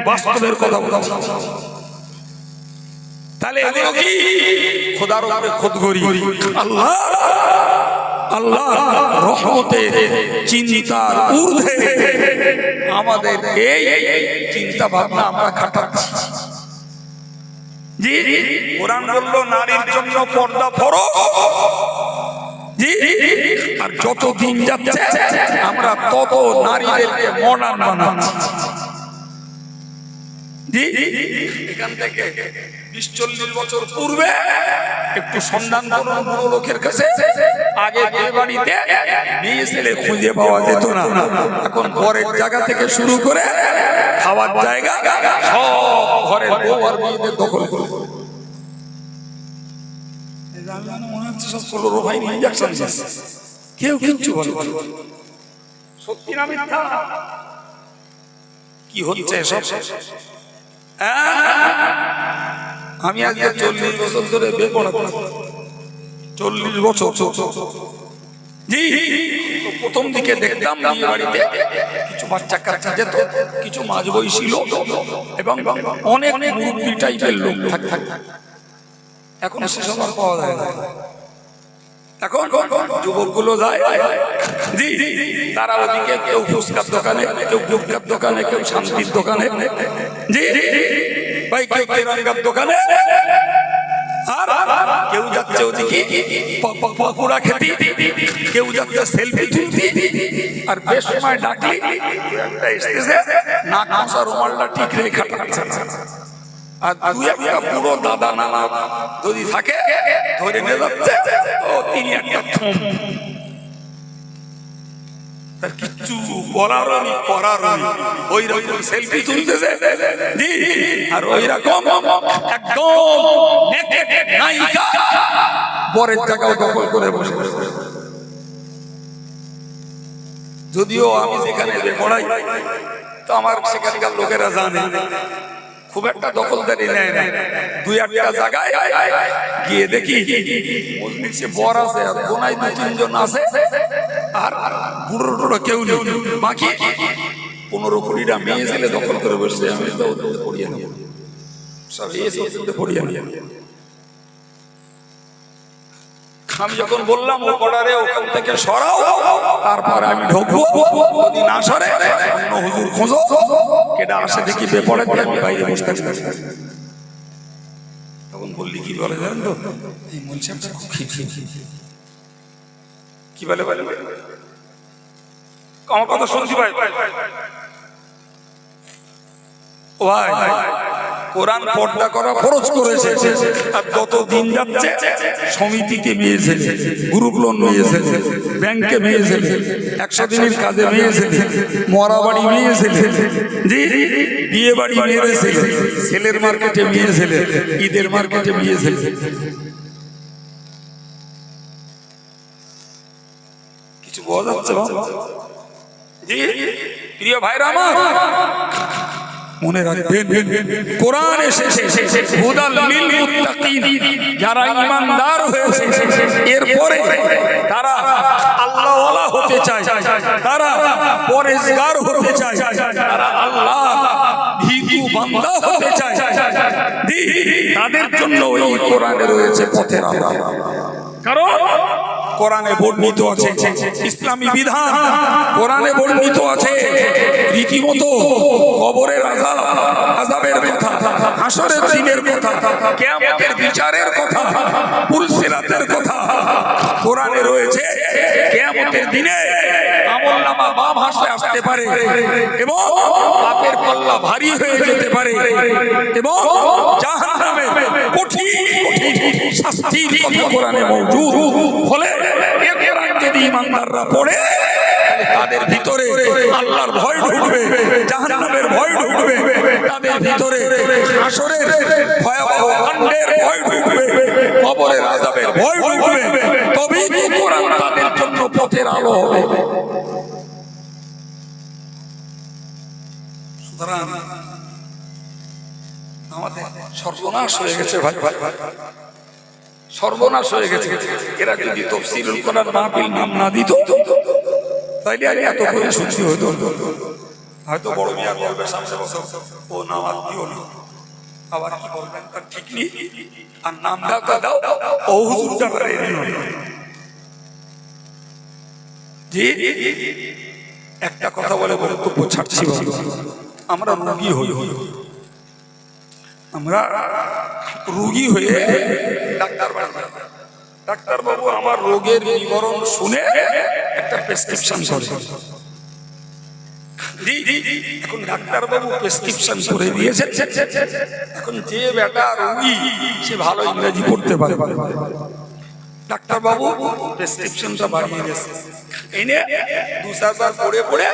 বাস্তবের কথা বলছি। তাহলে এগুলো কি খোদার উপরে খোদগরি? আল্লাহ আল্লাহ রহমতের চিন্তার ঊর্ধ্বে আমাদের এই চিন্তা ভাবনা আমরা খাটাচ্ছি। জি, কোরআন বলল নারীর জন্য পর্দা ফরজ। জি, আর যত দিন যাচ্ছে আমরা তত নারীদেরকে মডার্ন বানাচ্ছি। জি, এখান থেকে 20-40 বছর পূর্বে একটু সন্ধান করুন বড় লোকের কাছে, আগে বিয়ে বাড়িতে মেয়ে ছেলে খুঁজে পাওয়া যেত না। এখন ঘরের জায়গা থেকে শুরু করে খাওয়ার জায়গা সব ঘরের বউ আর মেয়েদের দখল করে। মনে হচ্ছে সব ক্লোরোফাইন ইনজেকশন, কেউ কিচ্ছু বলে। সত্যি না মিথ্যা? কি হচ্ছে সব? আমি আজকে 40 বছর ধরে বেপরোয়া, 40 বছর। জি, প্রথম দিকে দেখতাম বিয়ে বাড়িতে কিছু বাচ্চা কাচ্চা যেত, কিছু মাঝ বয়সী লোক এবং অনেক মুরব্বী টাইপের লোক থাকত। এখন সেসব আর পাওয়া যায় না। এখন যুবকগুলো যায়, জি, তারা ওদিকে কেউ ফুচকার দোকানে, কেউ গুটখার দোকানে, কেউ শান্তির দোকানে, জি ভাই, কেউ কেরাঙ্গার দোকানে, আর কেউ যাচ্ছে ওদিকে পকোড়া খেতে, কেউ যাচ্ছে সেলফি তুলতে। আর বেশ সময় ডাকলি নাক মশা রুমালটা ঠিক রেখে খাটাচ্ছে। আর দুই একটা পুরো দাদা নানা যদি থাকে ধরে নিয়ে যাচ্ছে, ও তিনি একটা থম, তার কিচ্ছু বলারও নি করারও নি, ওই রকম সেলফি তুলতেছে। জি, আর ওই রকম একদম নায়িকা বরের জায়গাও দখল করে বসে। যদিও আমি যেখানে পড়াই তো আমার সেখানকার লোকেরা জানে খুব একটা দখলদারি নেয় না। দুই একটা জায়গায় গিয়ে দেখি সে বর আছে আর বোনাই 2-3 জন আছে, আর বুড়ো টুড়ো কেউ নেই, বাকি 15-20টা মেয়ে ছেলে দখল করে বসছে। আমি তো পড়িয়ে নেব সব পড়িয়ে নিয়ে। আমি যখন বললাম ও কটারে ওখান থেকে সরাও, তারপর আমি ঢুকবো, যদি না সরে অন্য হুজুর খোঁজো, কেটা আসে দেখি বেপড়ে, আমি বাইরে বসে থাকি। তখন বললি কি বলে জানেন তো, এই মনসা খুব কি বলে বলে আমার কথা শুনছি ভাই। ও ভাই, কোরআন পর্দা করা ফরজ করেছে, আর যত দিন যাচ্ছে সমিতিতে মেয়ে ছেলে, গ্রুপ লোন মেয়ে ছেলে, ব্যাংকে মেয়ে ছেলে, 100 দিনের কাজে মেয়ে ছেলে, মরা বাড়ি মেয়ে ছেলে, জি, বিয়ে বাড়ি মেয়ে ছেলে, ছেলের মার্কেটে মেয়ে ছেলে, ঈদের মার্কেটে মেয়ে ছেলে। কিছু বোঝা যাচ্ছে? জি প্রিয় ভাইরা আমার, মনে রাখবেন কোরআন এসেছে হুদাল লিল মুত্তাকিন, যারা ঈমানদার হয়েছে, এরপরে তারা আল্লাহওয়ালা হতে চায়, তারা পরেজগার হতে চায়, তারা আল্লাহ ভীতু বান্দা হতে চায়, তাদের জন্য এই কোরআনে রয়েছে পথের আলো। কারণ কোরআনে বর্ণিত আছে ইসলামী বিধান, কোরআনে বর্ণিত আছে রীতিমতো কবরের আযাবের কথা, হাসরের দিনের কথা, কিয়ামতের বিচারের কথা, পুলসিরাতের কথা। কোরআনে রয়েছে কিয়ামতের দিনে আমলনামা বাম হাসতে আসতে পারে এবং পাপের পাল্লা ভারী হয়ে যেতে পারে এবং জাহান্নামে কঠিন শাস্তির কথা কোরআনে মওজুদ। ফলে এই কোরআন যদি ঈমানদাররা পড়ে, তাদের ভিতরে আল্লাহর ভয় ঢুকবে, জাহান্নামের ভয় ঢুকবে, তাদের ভিতরে হাসরের ভয়াবহ কাণ্ডের ভয় ঢুকবে, কবরের আযাবের ভয় ঢুকবে। তবেই কোরআন তাদের জন্য পথের আলো হবে। সুতরাং আমাদের সর্বনাশ হয়ে গেছে ভাই, সর্বনাশ হয়ে গেছে। এরা যদি তাফসীরুল কোরআন মাহফিল নাম না দিত, তাইলে আর এত করে শুনতে হতো। হয়তো বড় মিয়া বলবে সামনে বছর ও নামাজ দিও না, আবার কি বলবেন তার ঠিক নেই, আর নাম দাও ও হুজুর জানার জি। একটা কথা বলে বক্তব্য ছাড়ছি, আমরা রোগী হই, আমরা রোগী হয়ে ডাক্তার বাবু আমার রোগের বিবরণ শুনে একটা প্রেসক্রিপশন করে। এখন ডাক্তার বাবু প্রেসক্রিপশন করে দিয়েছে, এখন যে বেটা রোগী সে ভালো ইংরেজি পড়তে পারে, ডাক্তার বাবু প্রেসক্রিপশনটা বাড়িয়ে গেছে, এনে দু চারবার পড়ে পড়ে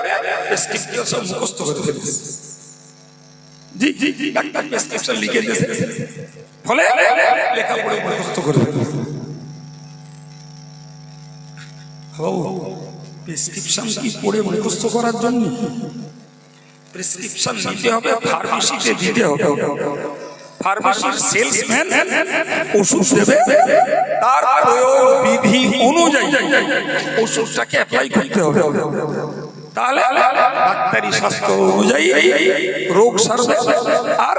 প্রেসক্রিপশন সব মুখস্থ করে ফেলেছে। জি জি জি, ডাক্তার প্রেসক্রিপশন লিখে দিয়েছে, ফলে লেখা পড়ে মুখস্থ করে ফেলেছে। প্রেসক্রিপশন কি পড়ে মুখস্থ করার জন্য? প্রেসক্রিপশন নিতে হবে, ফার্মেসিতে দিতে হবে, ফার্মেসির সেলসম্যান ওষুধ দেবে, তার প্রয়োগ বিধি অনুযায়ী ওষুধটাকে অ্যাপ্লাই করতে হবে, তাহলে ডাক্তারি শাস্ত্র অনুযায়ী রোগ সারবে। আর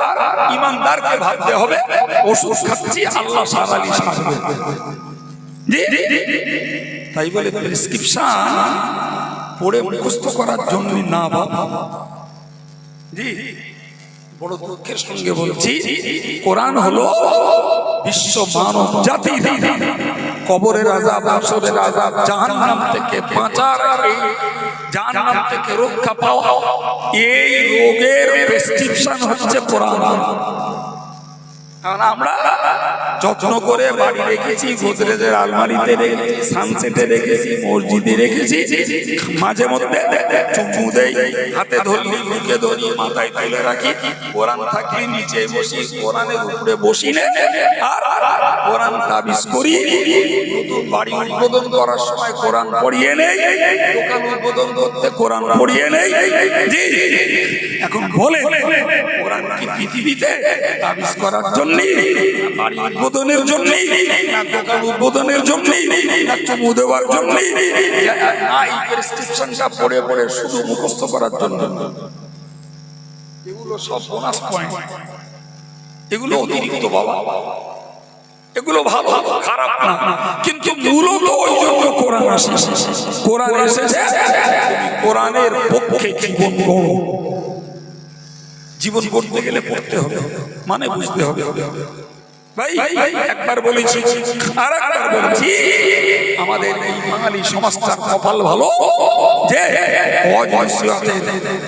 ইমানদারকে ভাবতে হবে ওষুধ খাচ্ছি আল্লাহ সারালি সারবে। তাই বলে প্রেসক্রিপশন পড়ে মুখস্থ করার জন্য না বাবা। জি, বড় দুঃখের সঙ্গে বলছি, কোরআন হলো বিশ্ব মানব জাতি কবরের আযাব, হাসরের আযাব, জাহান্নাম থেকে বাঁচার, এই জাহান্নাম থেকে রক্ষা পাওয়া, এই রোগের প্রেসক্রিপশন হচ্ছে কোরআন। কারণ আমরা যত্ন করে বাড়ি রেখেছি, গোদরেজের আলমারিতে রেখেছি, সানসেটে রেখেছি, মসজিদে রেখেছি, মাঝে মধ্যে চুমু দেই, হাতে ধরি, মুখে ধরি, মাথায় তুলে রাখি, কোরআন থাকলে নিচে বসি, কোরআনের উপরে বসি না, আর কোরআন তাবিজ করি। নতুন বাড়ি উদ্বোধন করার সময় কোরআন পড়িয়ে নেই, দোকান উদ্বোধন করতে কোরআন পড়িয়ে নেই। জি, এখন বলে কোরআন কি পৃথিবীতে তাবিজ করার জন্য, বাড়ি উদ্বোধনের জন্য, না দোকান উদ্বোধনের জন্য, না চুমু দেওয়ার জন্য, না এই প্রেসক্রিপশনটা পড়ে পড়ে শুধু মুখস্থ করার জন্য? এগুলো সব বোনাস পয়েন্ট, এগুলো অতিরিক্ত বাবা, এগুলো ভালো খারাপ না, কিন্তু মূলত ওই জন্য কোরআন আসে। কোরআন এসেছে কোরআনের পক্ষে জীবন গড়ো। জীবন গড়তে গেলে পড়তে হবে, মানে বুঝতে হবে। ভাই একবার বলেছি, আর একবার বলছি, আমাদের এই বাঙালি সমাজটার কপাল ভালো যে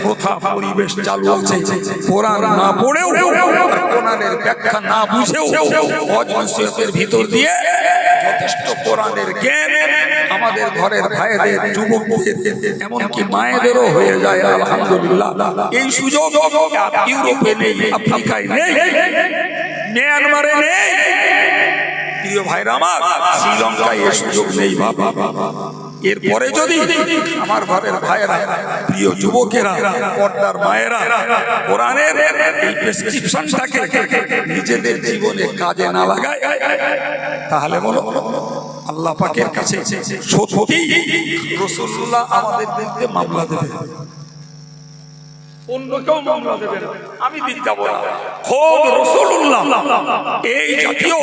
প্রথা পরিবেশ চালু আছে, কোরআন না পড়েও, কোরআনের ব্যাখ্যা না বুঝেও হজ নসিহতের ভিতর দিয়ে যথেষ্ট কোরআনের জ্ঞান আমাদের ঘরের ভাইদের, যুবকদের, এমনকি মায়েদেরও হয়ে যায় আলহামদুলিল্লাহ। এই সুযোগ ইউরোপে নেই, আফ্রিকায় নেই, মিয়ানমারে নেই, প্রিয় ভাইরা আমার, শ্রীলঙ্কায় এই সুযোগ নেই বাবা। এরপরে যদি আমার ঘরের ভাইয়েরা, প্রিয় যুবকেরা, পর্দার মায়েরা কোরআনের এই প্রেসক্রিপশনটাকে নিজেদের জীবনে কাজে না লাগায়, তাহলে বলো আল্লাহ পাকের কাছে সত্যি রাসূলুল্লাহ আমাদের বিরুদ্ধে মামলা দেবে, অন্য কেউ মামলা দেবে না, আমি দিতে যাব না। খোদ রাসূলুল্লাহ এই জাতীয়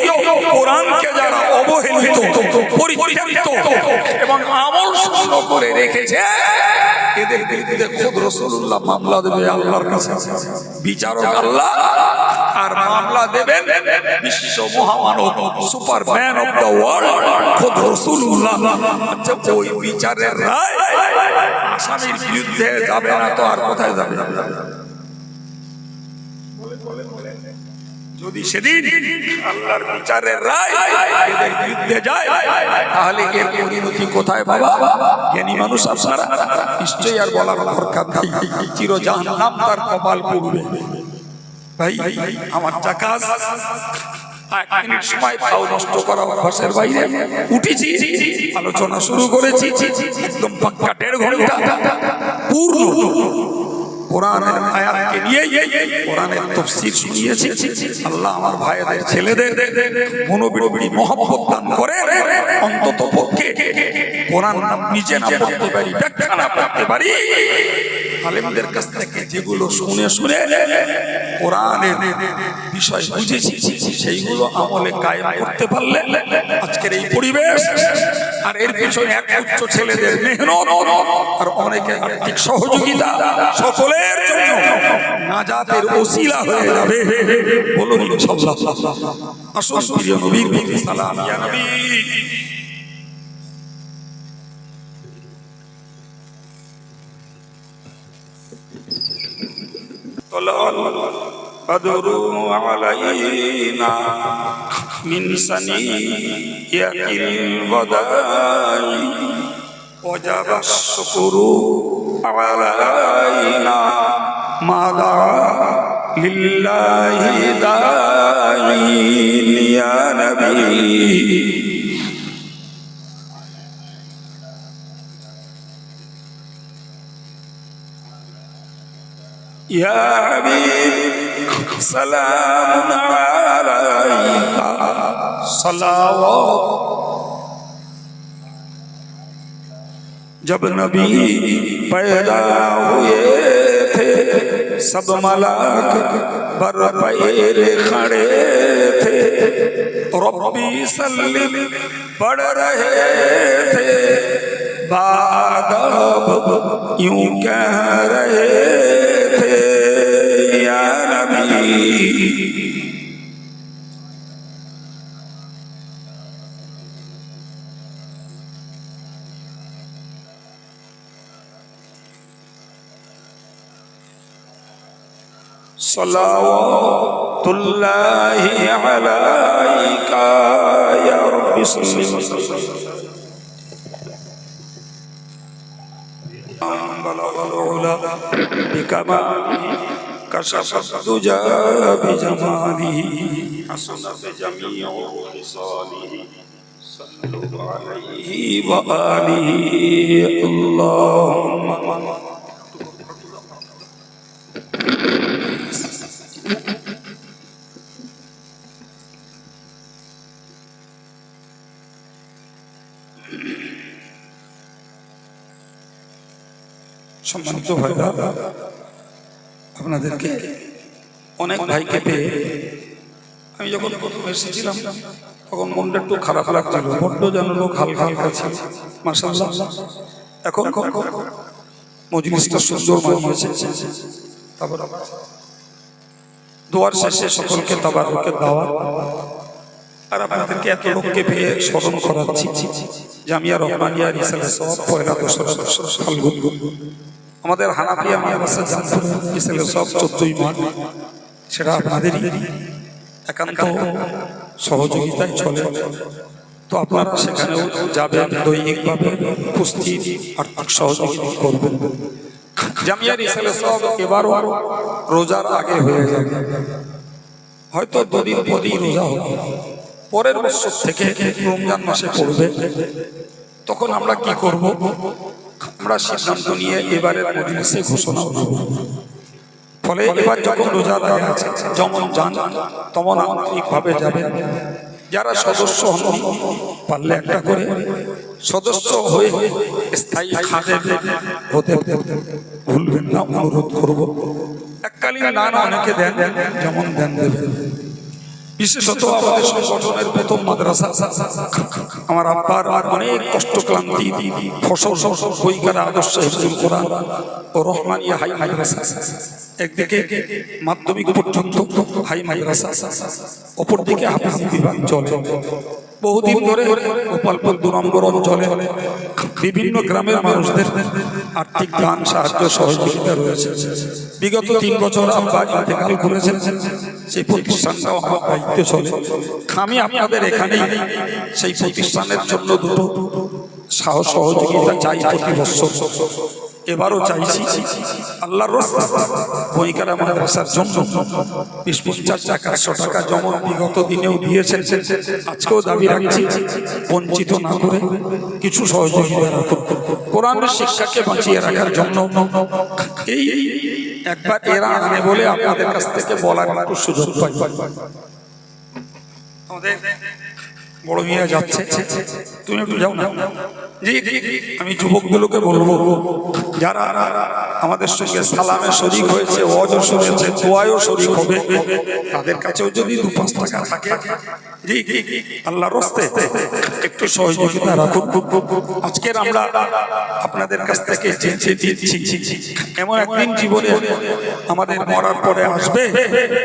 কোরআনকে যারা অবহেলিত, পরিত্যক্ত এবং আমল শূন্য করে রেখেছে, এদের বিরুদ্ধে খোদ রাসূলুল্লাহ মামলা দেবে আল্লাহর কাছে। বিচারক আল্লাহ, আর মামলা দেবেন বিশ্ব মহামানব, সুপারম্যান অফ দ্য ওয়ার্ল্ড, খোদ রাসূলুল্লাহ। আচ্ছা, ওই বিচারের রায় আসামির বিরুদ্ধে যাবে না তো আর কোথায় যাবে? যদি সেদিন আল্লাহর বিচারের রায় এদের বিরুদ্ধে যায়, তাহলে এর পরিণতি কোথায় বাবা? জ্ঞানী মানুষ আপনারা নিশ্চয়ই আর বলার দরকার নেই, চির জাহান্নাম তার কপাল পড়বে। ভাই আমার যা কাজ, এক মিনিট সময় পাও নষ্ট করা অভ্যাসের বাইরে, উঠেছি, আলোচনা শুরু করেছি, একদম পাক্কা 1.5 ঘন্টা পূর্ণ কোরআনের আয়াতকে নিয়ে কোরআনের তাফসীর শুনিয়েছি। আল্লাহ আমার ভাইদের, ছেলেদের মনোবৃত্তি, মহব্বত দান করে, অন্তত পক্ষে কোরআন নিজে না পড়তে পারি, ব্যাখ্যা না পড়তে পারি, আলেমদের কাছ থেকে যেগুলো শুনে শুনে কোরআনের বিষয় বুঝেছি সেইগুলো আমলে কায়েম করতে পারলে আজকের এই পরিবেশ আর এর পিছনে এক উচ্চ ছেলেদের মেহনত আর অনেকে আর্থিক সহযোগিতা সকলের জন্য নাজাতের ওসিলা হয়ে যাবে। বলুন ইনশাআল্লাহ। আসুন প্রিয় নবীর প্রতি সালাম। ইয়া নবী بدر علينا من سنية الوداع وجب الشكر علينا ما دعا لله داعين يا نبي يا حبيب سلام عليك صلوات जब नबी पैदा हुए थे सब मलाक बर पैरे खड़े थे रब्बी सल्लिम पढ़ रहे थे बादब यूं कह रहे थे या नबी सल्लल्लाहु अलैका या रब्बी बिकमालिही कशफ दुजा बिजमालिही हसनत जमीउ खिसालिही सल्लु अलैहि व आलिहि अल्लाहुम्मा সম্মানিত ভাইরা, আপনাদেরকে অনেক ভাইকে পেয়ে আমি যখন প্রথম এসেছিলাম তখন মনটা একটু খারাপ লাগছিল, বড্ড যেন লোক হালকা হালকা ছিল। মাশাআল্লাহ এখন মজলিসটা সুন্দর হয়েছে। তারপর দোয়ার শেষে সকলকে তাবারুকের দাওয়াত আর আপনাদেরকে এত লোককে পেয়ে স্মরণ করাচ্ছি জামিয়া রহমানিয়া রিসালাত সওয়াব পয়লা দোসরা ফাল্গুন। আমাদের হানাফিয়া মাদ্রাসা জামপুর রিসালাত সওয়াব 14ই মার্চ, সেটা আপনাদেরই একান্ত সহযোগিতায় চলে। তো আপনারা সেখানেও যাবেন, দৈনিকভাবে উপস্থিত আর্থিক সহযোগিতা করবেন। জামিয়া রিসালাত সওয়াব এবারও রোজার আগে হয়ে যাবে, হয়তো দুদিন পরেই রোজা হবে, পরের বছর থেকে রমজান মাসে পড়বে। তখন আমরা কি করব? আমরা সিদ্ধান্ত নিয়ে এবারের মজলিসে ঘোষণা করব। ফলে এবার যখন রোজা আগে আছে, যেমন যান তেমন আন্তরিকভাবে যাবেন। যারা সদস্য হন পারলে একটা করে সদস্য হয়ে স্থায়ী খাদেম হতে ভুলবেন না, অনুরোধ করব। এককালীন দান অনেকে দেন, যেমন দেন দেবেন। বিশেষত আমাদের সংগঠনের প্রথম মাদ্রাসা, আমার আব্বার অনেক কষ্ট ক্লান্তি ফসল বইকারা আদর্শ হিফজুল কোরআন ও রহমানিয়া হাই মাদ্রাসা, একদিকে মাধ্যমিক পর্যন্ত হাই মাদ্রাসা, অপরদিকে হাফিজি বিভাগ চলে। বহুদিন ধরে গোপালপুর 2 নম্বর অঞ্চলে বিভিন্ন গ্রামের মানুষদের আর্থিক দান সাহায্য সহযোগিতা রয়েছে। বিগত 3 বছর আব্বা ইন্তেকাল করেছেন, সেই প্রতিষ্ঠানটাও আমার দায়িত্বে চলে। আমি আপনাদের এখানেই সেই প্রতিষ্ঠানের জন্য দুটো সহযোগিতা চাই প্রতি বছর। এবারও চাইছি আল্লাহর রাস্তায় বইকারা মাদ্রাসার জন্য 20-50 টাকা 100 টাকা যেমন বিগত দিনেও দিয়েছেন, আজকেও দাবি রাখছি বঞ্চিত না করে কিছু সহযোগিতা রাখুন। কোরআনের শিক্ষাকে বাঁচিয়ে রাখার জন্য এই একবার এরা আনে বলে আপনাদের কাছ থেকে বলার একটু সুযোগ পাই। আমাদের বড় মিয়া যাচ্ছে, তুমি একটু যাও না। জি, আমি যুবকগুলোকে বলবো, যারা আমাদের সঙ্গে সালামে শরীক হয়েছে, ওয়াজও শুনেছে, দোয়ায়ও শরীক হবে, তাদের কাছেও যদি 2-5 টাকা থাকে, জি আল্লাহর রাস্তে একটু সহযোগিতা রাখুন। আজকের আমরা আপনাদের কাছ থেকে দিচ্ছি, এমন একদিন জীবনে আমাদের মরার পরে আসবে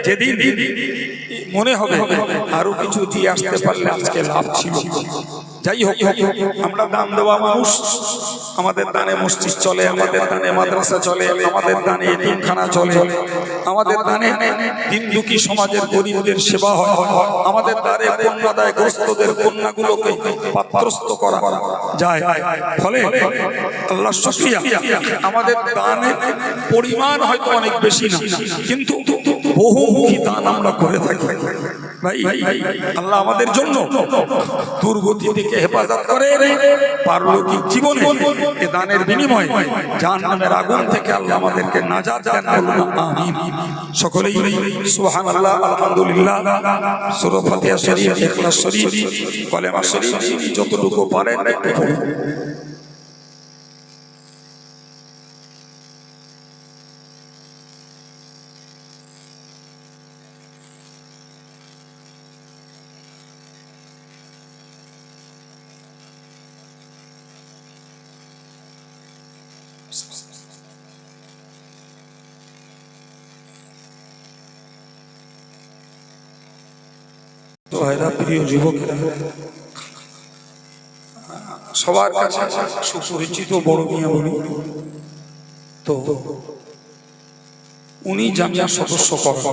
যেদিন মনে হবে আরো কিছু দিয়ে আসতে পারলে আজকে লাভ ছিল। যাই হোক, আমরা দান দেওয়া মানুষ, আমাদের দানে মসজিদ চলে, আমাদের দানে মাদ্রাসা চলে, আমাদের দানে এতিমখানা চলে, আমাদের দানে দিন দুঃখী সমাজের গরিবদের সেবা হয়, আমাদের দ্বারে কন্যাদায়গ্রস্তদের কন্যাগুলোকে পাত্রস্থ করা যায়। ফলে আল্লাহর শুকরিয়া, আমাদের দানের পরিমাণ হয়তো অনেক বেশি না, কিন্তু বহুমুখী দান আমরা করে থাকি। ভাই আল্লাহ আমাদের জন্য দুর্গতি থেকে হেফাজত করে, পারলৌকিক জীবনে এ দানের বিনিময়ে জাহান্নামের আগুন থেকে আল্লাহ আমাদেরকে নাজাত দেন, বলুন আমিন। সকলেই সুবহানাল্লাহ, আলহামদুলিল্লাহ, সূরা ফাতিহা শরীফ, ইখলাস শরীফ, কলেমা শরীফ যতটুকু পারেন একটু পড়ুন। প্রিয় যুবকেরা, সবার কাছে সুপরিচিত বড় মিয়া বলি তো, উনি জামিয়ার সদস্য করেন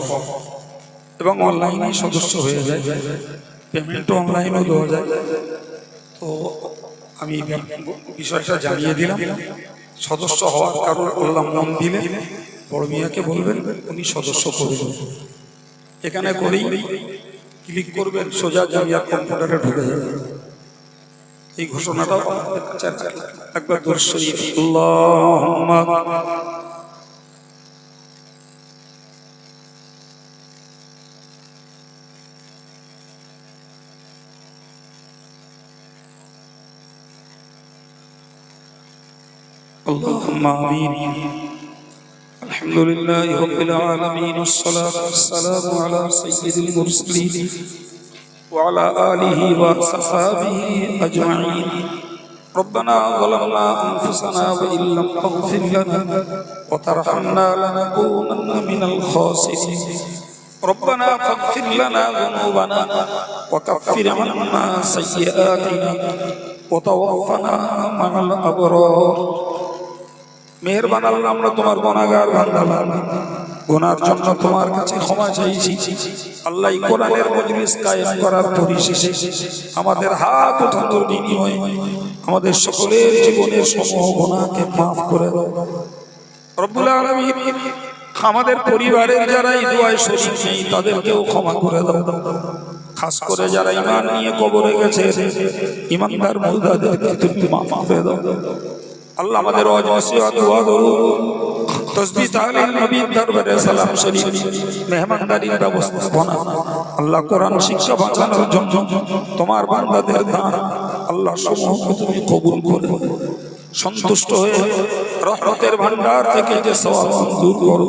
এবং অনলাইনে সদস্য হয়ে যায়, পেমেন্টও অনলাইনেও দেওয়া যায়। তো আমি বিষয়টা জানিয়ে দিলাম, সদস্য হওয়ার কারণ বললাম, মন দিলে বড় মিয়াকে বলবেন উনি সদস্য করে দেবেন। এখানে করেই ক্লিক করবেন, সোজা জামিয়ার কম্পিউটারে ঢুকে যাবে। এই ঘোষণাটাও আমাদের কাছে একবার দরুদ শরীফ, আল্লাহুম্মা اللهم آمين. الحمد لله رب العالمين، والصلاة والسلام على سيد المرسلين وعلى آله وصحبه أجمعين. ربنا ظلمنا أنفسنا وإن لم تغفر لنا وترحمنا لنكونن من الخاسرين. ربنا فاغفر لنا ذنوبنا وكفر عنا سيئاتنا وتوفنا مع الأبرار. মেহেরবান আল্লাহ, আমরা তোমার গুনাহগার বান্দা, গুনার জন্য তোমার কাছে ক্ষমা চাইছি। আল্লাহ, কোরআনের মজলিস কায়েম করার পরিশেষে আমাদের হাত ওঠানোর বিনিময়ে আমাদের সকলের জীবনের সমূহ গুনাহকে মাফ করে দাও রব্বুল আলামিন। আমাদের পরিবারের যারা এই দোয়ায় শরীক নেই তাদেরকেও ক্ষমা করে দাও। খাস করে যারা ঈমান নিয়ে কবরে গেছে, ঈমানদার মুর্দাদেরকে তুমি মাফ করে দাও আল্লাহ। আমাদের ওয়াজ নসিহত, দোয়া, দরুদ, তাসবিহ, তাহলিল, নবীর দরবারে সালাম শরীফ, মেহমানদারির ব্যবস্থাপনা আল্লাহ, কোরআন শিক্ষা বাঁচানোর জন্য তোমার বান্দাদের দান আল্লাহ সমূহকে তুমি কবুল করে সন্তুষ্ট হয়ে রহমতের ভান্ডার থেকে যে সওয়াব মঞ্জুর করো।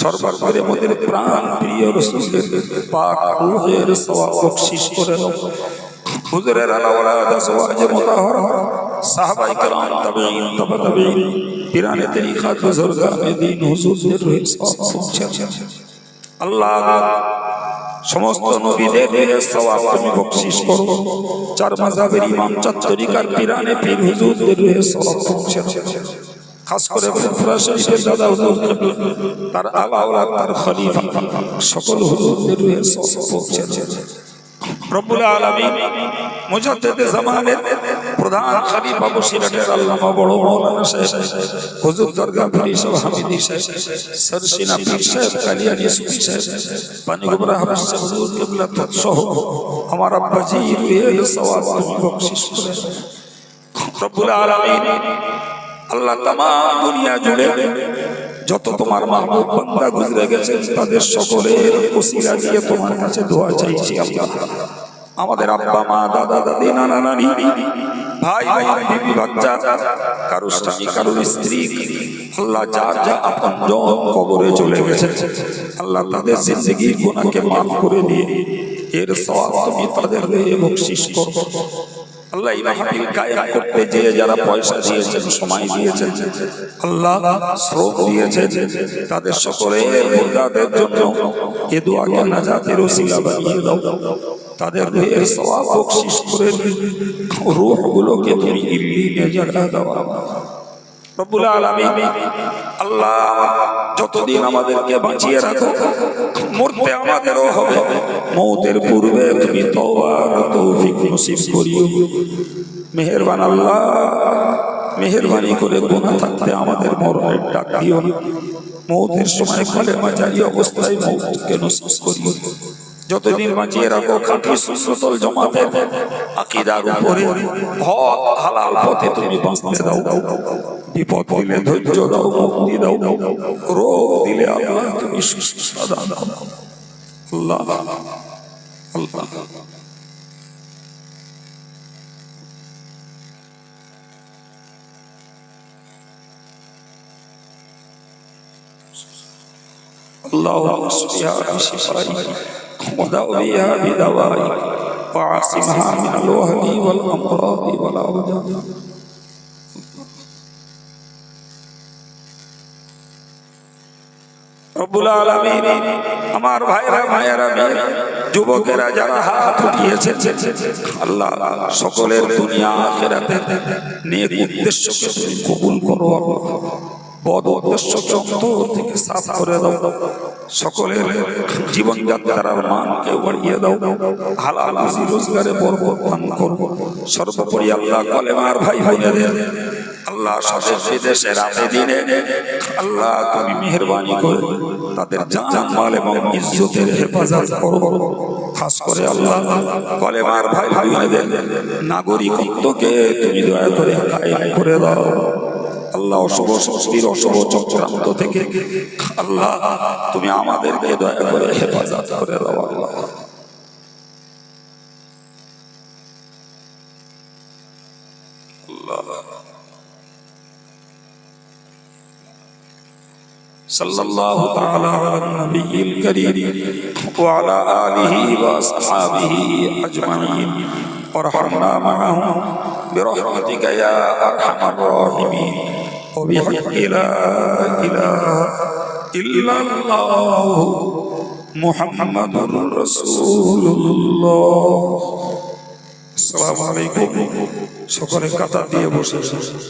সর্বপরি আমাদের প্রাণ প্রিয় রাসূলের পাক রূহের সওয়াব বখশিশ করে দাও। হুজুরের আলাওলাদ আজওয়াজে মুতাহহারা, সাহাবায়ে কেরাম, তাবেঈন, তাবে তাবেঈন, পিরানে তরিকাত, বুজুর্গানে দ্বীন, হুজুরদের রূহের সওয়াব পৌঁছে আল্লাহ। সমস্ত নবীদের রূহের সওয়াব তুমি বখশিশ করো। চার মাযহাবের ইমাম, চার তরিকার পিরানে পীর হুজুরদের রূহের সওয়াব পৌঁছে খাস করে ফুরফুরা শরীফের দাদা হুজুর, তার আলাওলাদ, তার খলিফা, সকল হুজুরদের রূহের সওয়াব পৌঁছে রব্বুল আলামিন। মুজাদ্দিদে জামানের প্রধান খলিফা বসিরহাটের আল্লামা বড় মাওলানা সাহেব হুজুর দরগা পুরি সাহেব, হামিদি সাহেব, সরসিনা পীর সাহেব, কালিয়ানি সুফি সাহেব, পানিগোবরা হাফেজ সাহেব, হুজুর কিবলা সহ আমার আব্বাজি রূহের সওয়াব তুমি বখশিশ করে রব্বুল আলামিন। আল্লাহ, তামাম দুনিয়া জুড়ে যত তোমার মাহবুব বান্দা গুজরে গেছেন তাদের সকলের ওসিলা দিয়ে তোমার কাছে দোয়া চাইছি আল্লাহ। আমাদের আব্বা মা দাদা দাদি নানা নানি ভাই বোন বিবি বাচ্চা কারোর স্বামী কারোর স্ত্রী আল্লাহ যার যা আপনজন কবরে চলে গেছে আল্লাহ তাদের জিন্দেগির গুনাহকে মাফ করে দিয়ে এর সওয়াব তুমি তাদের হয়ে বকশিশ করো আল্লাহ এই মাহফিল কায়েম করতে যে যারা পয়সা দিয়েছেন সময় দিয়েছেন আল্লাহ শ্রম দিয়েছেন তাদের সকলের মুর্দাদের জন্য এ দোয়াকে নাজাতের ওসিলা বানিয়ে দাও তাদের রুহের সওয়াব বকশিশ করে রূহগুলোকে তুমি ইল্লিনে জায়গা দাও রব্বুল আলামিন আল্লাহ যতদিন আমাদেরকে বাঁচিয়ে রাখো মরতে আমাদেরও হবে মওতের পূর্বে তুমি তওবার তৌফিক নসিব করিও মেহেরবান আল্লাহ মেহেরবানি করে গুনাহ থাকতে আমাদের মরণের ডাক দিও না মওতের সময় কলেমা জারি অবস্থায় মওতকে নসিব করিও যতদিন বাঁচিয়ে রাখো খাঁটি সুন্নতুল জামাতের আকীদার উপরে হক হালাল পথে তুমি বাঁচতে দাও বিপদ দিলে ধৈর্য দাও মুক্তি দাও রোগ দিলে আল্লাহ তুমি সুস্থতা দাও আল্লাহ আল্লাহ اللهم اشفها بشفائك وداويها بدوائك وعاصمها من الوهن والامراض والاوجاع রব্বুল আলামিন আমার ভাইরা মায়েরা যুবকেরা যারা হাত উঠিয়েছেন আল্লাহ সকলের দুনিয়া আখিরাতের নেক উদ্দেশ্যকে তুমি কবুল করো বদ উদ্দেশ্যকে অন্তর থেকে সাফ করে দাও সকলের জীবনযাত্রার মানকে বাড়িয়ে দাও হালাল রুজি রোজগারে বরকত দান করো সর্বোপরি আল্লাহ কলেমার ভাই বোনেদের আল্লাহ স্বদেশ বিদেশের রাতে দিনে আল্লাহ তুমি মেহেরবানি করে তাদের জান মাল এবং ইজ্জতের হেফাজত করো খাস করে আল্লাহ কলেমার ভাই বোনেদের নাগরিকত্বকে তুমি দয়া করে কায়েম করে দাও আল্লাহ অশুভ শক্তির অশুভ চক্রান্ত থেকে আল্লাহ তুমি আমাদেরকে দয়া করে হেফাজত করে দাও আল্লাহ সাল্লাল্লাহু তাআলা আলা নবিয়িল কারীম ওয়া আলা আলিহি ওয়া আসহাবিহি আজমাইন ওয়ারহামনা মাআহুম বিরহমাতিকা ইয়া আরহামার রাহিমিন وبحق لا إله إلا الله محمد رسول الله السلام عليكم সকলে কাতার দিয়ে বসে